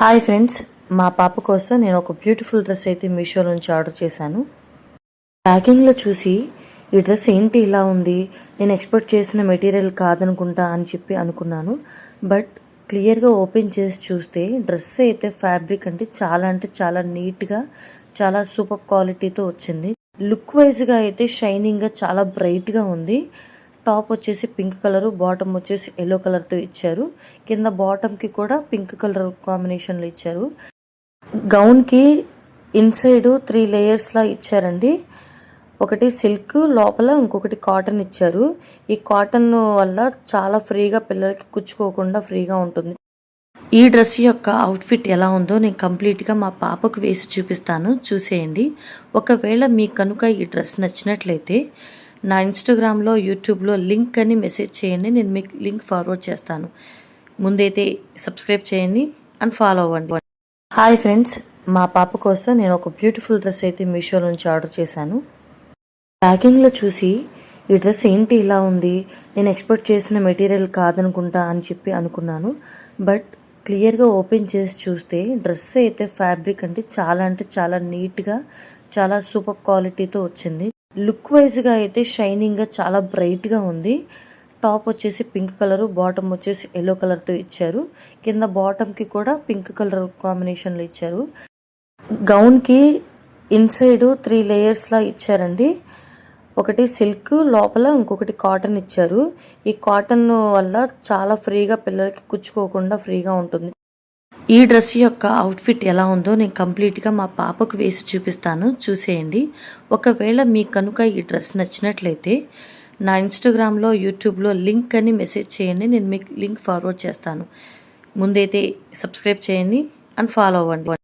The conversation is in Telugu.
హాయ్ ఫ్రెండ్స్, మా పాప కోసం నేను ఒక బ్యూటిఫుల్ డ్రెస్ అయితే మీషో నుంచి ఆర్డర్ చేశాను. ప్యాకింగ్లో చూసి ఈ డ్రెస్ ఏంటి ఇలా ఉంది, నేను ఎక్స్పెక్ట్ చేసిన మెటీరియల్ కాదనుకుంటా అని చెప్పి అనుకున్నాను. బట్ క్లియర్గా ఓపెన్ చేసి చూస్తే డ్రెస్ అయితే ఫ్యాబ్రిక్ అంటే చాలా నీట్గా, చాలా సూపర్ క్వాలిటీతో వచ్చింది. లుక్ వైజ్గా అయితే షైనింగ్గా చాలా బ్రైట్గా ఉంది. టాప్ వచ్చేసి పింక్ కలరు, బాటమ్ వచ్చేసి ఎల్లో కలర్తో ఇచ్చారు. కింద బాటమ్కి కూడా పింక్ కలర్ కాంబినేషన్లో ఇచ్చారు. గౌన్కి ఇన్సైడ్ 3 లేయర్స్లా ఇచ్చారండి. ఒకటి సిల్క్, లోపల ఇంకొకటి కాటన్ ఇచ్చారు. ఈ కాటన్ వల్ల చాలా ఫ్రీగా పిల్లలకి కుచ్చుకోకుండా ఫ్రీగా ఉంటుంది. ఈ డ్రెస్ యొక్క అవుట్ఫిట్ ఎలా ఉందో నేను కంప్లీట్గా మా పాపకు వేసి చూపిస్తాను, చూసేయండి. ఒకవేళ మీకు కనుక ఈ డ్రెస్ నచ్చినట్లయితే నా ఇన్స్టాగ్రామ్లో, యూట్యూబ్లో లింక్ అని మెసేజ్ చేయండి, నేను మీకు లింక్ ఫార్వర్డ్ చేస్తాను. ముందైతే సబ్స్క్రైబ్ చేయండి అండ్ ఫాలో అవ్వండి. హాయ్ ఫ్రెండ్స్, మా పాప కోసం నేను ఒక బ్యూటిఫుల్ డ్రెస్ అయితే మీషో నుంచి ఆర్డర్ చేశాను. ప్యాకింగ్లో చూసి ఈ డ్రెస్ ఏంటి ఇలా ఉంది, నేను ఎక్స్పెక్ట్ చేసిన మెటీరియల్ కాదనుకుంటా అని చెప్పి అనుకున్నాను. బట్ క్లియర్గా ఓపెన్ చేసి చూస్తే డ్రెస్ అయితే ఫ్యాబ్రిక్ అంటే చాలా నీట్గా, చాలా సూపర్ క్వాలిటీతో వచ్చింది. లుక్ వైజ్గా అయితే షైనింగ్గా చాలా బ్రైట్గా ఉంది. టాప్ వచ్చేసి పింక్ కలరు, బాటమ్ వచ్చేసి ఎల్లో కలర్తో ఇచ్చారు. కింద బాటమ్కి కూడా పింక్ కలర్ కాంబినేషన్లో ఇచ్చారు. గౌన్కి ఇన్సైడ్ 3 లేయర్స్లా ఇచ్చారండి. ఒకటి సిల్క్, లోపల ఇంకొకటి కాటన్ ఇచ్చారు. ఈ కాటన్ వల్ల చాలా ఫ్రీగా పిల్లలకి కుచ్చుకోకుండా ఫ్రీగా ఉంటుంది. ఈ డ్రెస్ యొక్క అవుట్ఫిట్ ఎలా ఉందో నేను కంప్లీట్గా మా పాపకు వేసి చూపిస్తాను, చూసేయండి. ఒకవేళ మీకు కనుక ఈ డ్రెస్ నచ్చినట్లయితే నా ఇన్స్టాగ్రామ్లో, యూట్యూబ్లో లింక్ అని మెసేజ్ చేయండి, నేను మీకు లింక్ ఫార్వర్డ్ చేస్తాను. ముందైతే సబ్స్క్రైబ్ చేయండి అండ్ ఫాలో అవ్వండి.